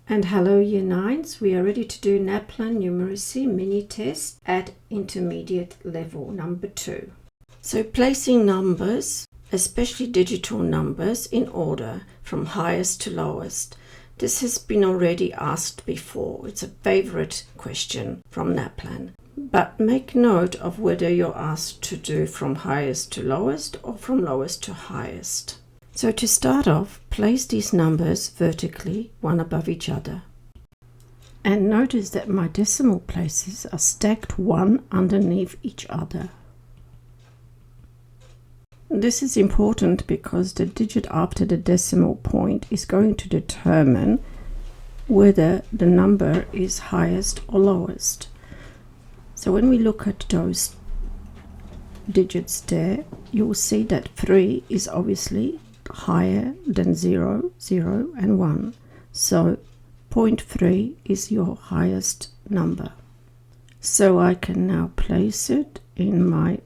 And hello Year 9s, we are ready to do Naplan Numeracy mini test at intermediate level number 2. So placing numbers, especially digital numbers, in order from highest to lowest. This has been already asked before. It's a favorite question from Naplan. But make note of whether you're asked to do from highest to lowest or from lowest to highest. So to start off, place these numbers vertically, one above each other. And notice that my decimal places are stacked one underneath each other. This is important because the digit after the decimal point is going to determine whether the number is highest or lowest. So when we look at those digits there, you'll see that 3 is obviously higher than 0, 0 and 1. So 0.3 is your highest number. So I can now place it in my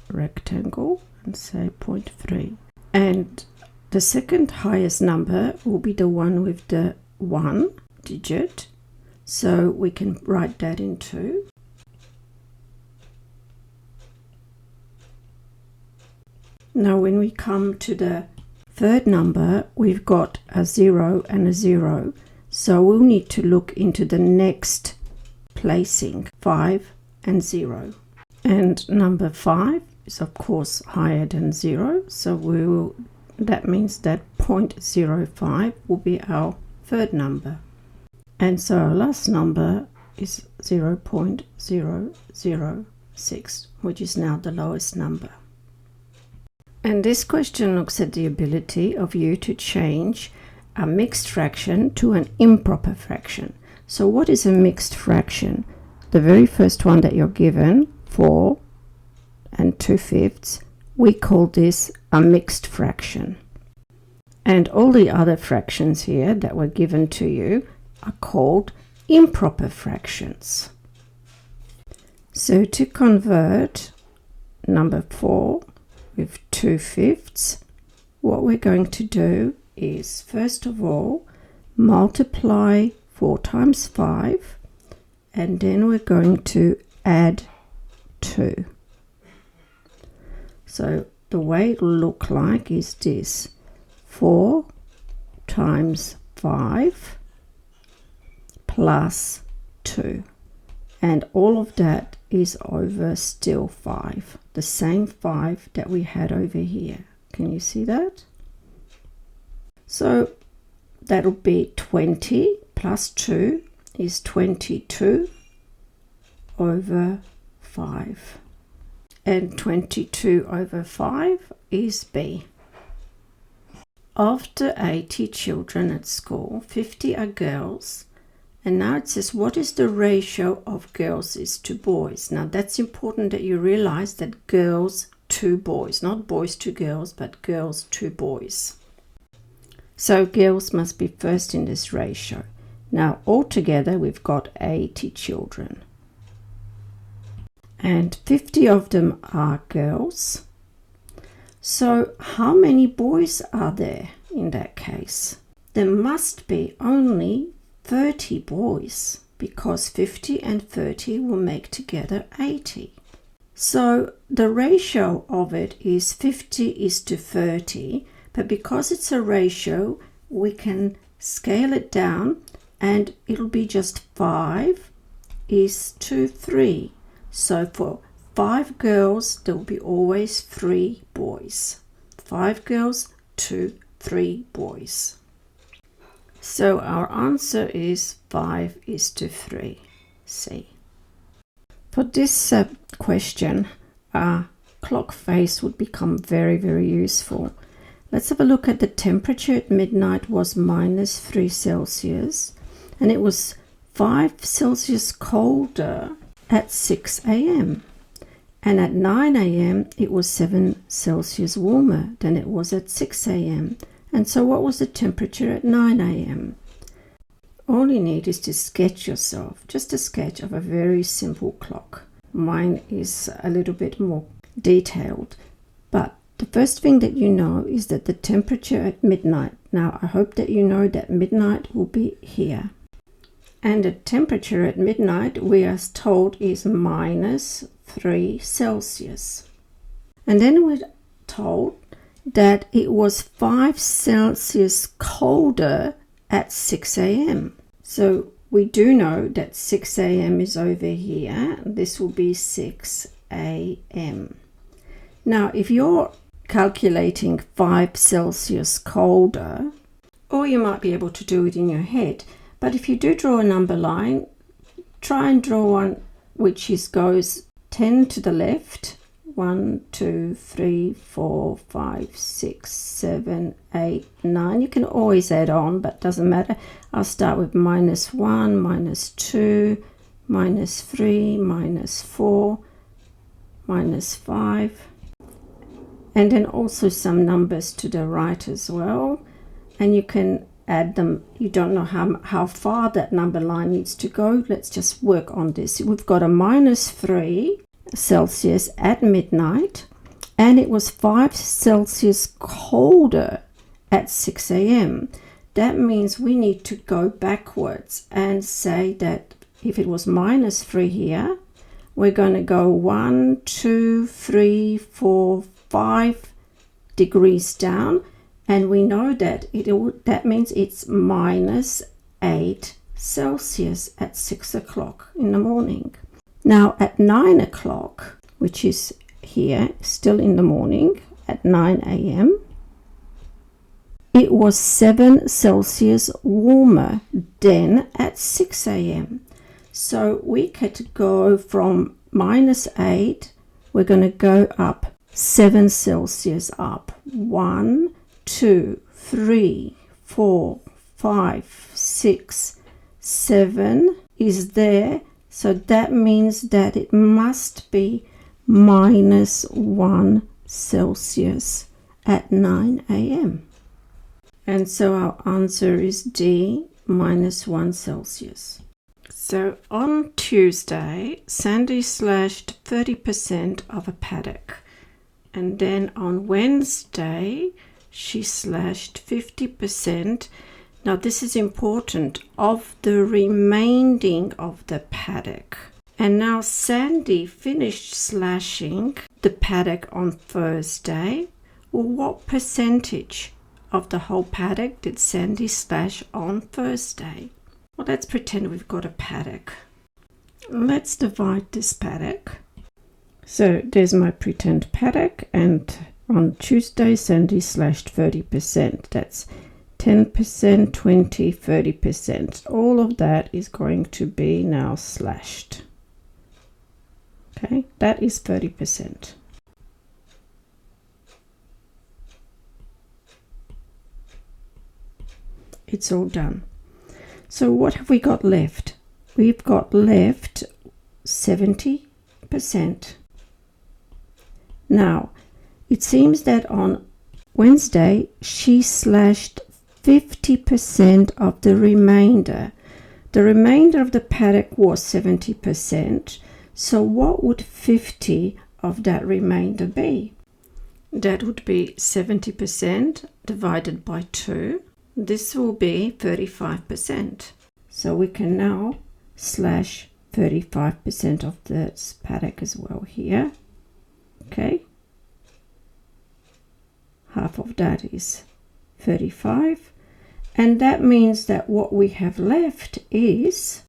rectangle and say 0.3. And the second highest number will be the one with the 1 digit. So we can write that in 2. Now when we come to the third number, we've got a 0 and a 0. So we'll need to look into the next placing, 5 and 0. And number 5 is of course higher than 0. So that means that 0.05 will be our third number. And so our last number is 0.006, which is now the lowest number. And this question looks at the ability of you to change a mixed fraction to an improper fraction. So what is a mixed fraction? The very first one that you're given, 4 and 2/5, we call this a mixed fraction. And all the other fractions here that were given to you are called improper fractions. So to convert number 4 with 2/5, what we're going to do is first of all multiply 4 times 5, and then we're going to add 2. So the way it'll look like is this: 4 times 5 plus 2. And all of that is over still 5, the same 5 that we had over here. Can you see that? So that'll be 20 plus 2 is 22 over 5. And 22 over 5 is B. After 80 children at school, 50 are girls. And now it says, what is the ratio of girls is to boys? Now that's important that you realize that girls to boys, not boys to girls, but girls to boys. So girls must be first in this ratio. Now altogether we've got 80 children. And 50 of them are girls. So how many boys are there in that case? There must be only 30 boys, because 50 and 30 will make together 80. So the ratio of it is 50 is to 30, but because it's a ratio, we can scale it down and it'll be just 5 is to 3. So for 5 girls, there will be always 3 boys. 5 girls to 3 boys. So our answer is 5 is to 3, C. For this question, a clock face would become very, very useful. Let's have a look at the temperature at midnight was -3 Celsius, and it was 5 Celsius colder at 6 a.m. And at 9 a.m. it was 7 Celsius warmer than it was at 6 a.m. And so what was the temperature at 9 a.m.? All you need is to sketch yourself, just a sketch of a very simple clock. Mine is a little bit more detailed, but the first thing that you know is that the temperature at midnight Now I hope that you know that midnight will be here. And the temperature at midnight we are told is -3 Celsius. And then we're told that it was 5 Celsius colder at 6 a.m. So we do know that 6 a.m. is over here. This will be 6 a.m. Now, if you're calculating 5 Celsius colder, or you might be able to do it in your head, but if you do draw a number line, try and draw one which goes 10 to the left. 1, 2, 3, 4, 5, 6, 7, 8, 9. You can always add on, but doesn't matter. I'll start with -1, -2, -3, -4, -5. And then also some numbers to the right as well. And you can add them. You don't know how far that number line needs to go. Let's just work on this. We've got a -3 Celsius at midnight, and it was 5 Celsius colder at 6 a.m. That means we need to go backwards and say that if it was -3 here, we're going to go 1, 2, 3, 4, 5 degrees down, and we know that that means it's -8 Celsius at 6 o'clock in the morning. Now at 9 o'clock, which is here, still in the morning, at 9 a.m., it was 7 Celsius warmer than at 6 a.m. So we could go from -8, we're going to go up 7 Celsius up. 1, 2, 3, 4, 5, 6, 7 is there. So that means that it must be -1 Celsius at 9 a.m. And so our answer is D, -1 Celsius. So on Tuesday, Sandy slashed 30% of a paddock. And then on Wednesday, she slashed 50%. Now this is important, of the remaining of the paddock. And now Sandy finished slashing the paddock on Thursday. Well, what percentage of the whole paddock did Sandy slash on Thursday? Well, let's pretend we've got a paddock. Let's divide this paddock. So there's my pretend paddock, and on Tuesday Sandy slashed 30%. That's 10%, 20, 30%. All of that is going to be now slashed. Okay, that is 30%. It's all done. So what have we got left? We've got left 70%. Now, it seems that on Wednesday she slashed 50% of the remainder. The remainder of the paddock was 70%. So what would 50 of that remainder be? That would be 70% divided by 2. This will be 35%. So we can now slash 35% of this paddock as well here. Okay. Half of that is 35. And that means that what we have left is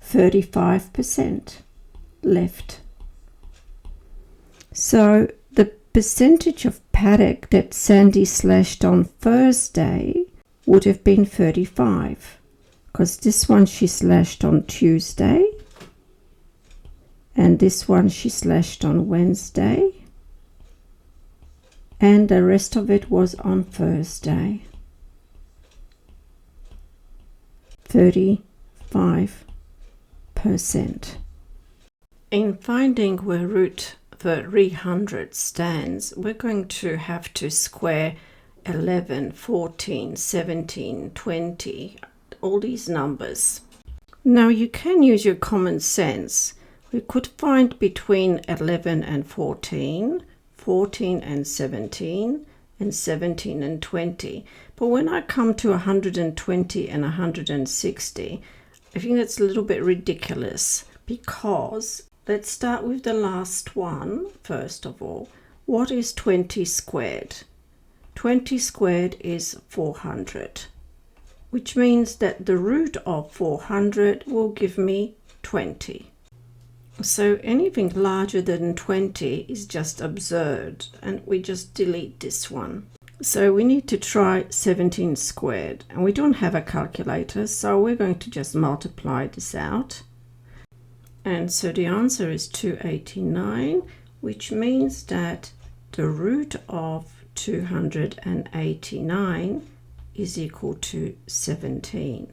35% left. So the percentage of paddock that Sandy slashed on Thursday would have been 35, because this one she slashed on Tuesday, and this one she slashed on Wednesday, and the rest of it was on Thursday. 35%. In finding where root 300 stands, we're going to have to square 11, 14, 17, 20, all these numbers. Now you can use your common sense. We could find between 11 and 14 14 and 17 and 17 and 20. But when I come to 120 and 160, I think that's a little bit ridiculous, because let's start with the last one first of all. What is 20 squared? 20 squared is 400, which means that the root of 400 will give me 20. So anything larger than 20 is just absurd, and we just delete this one. So we need to try 17 squared, and we don't have a calculator, so we're going to just multiply this out. And so the answer is 289, which means that the root of 289 is equal to 17.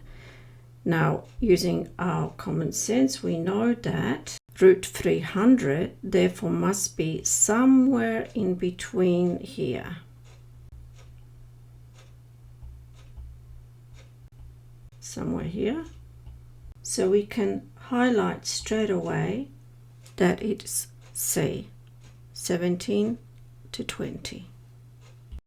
Now, using our common sense, we know that root 300 therefore must be somewhere in between here. Somewhere here. So we can highlight straight away that it's C, 17 to 20.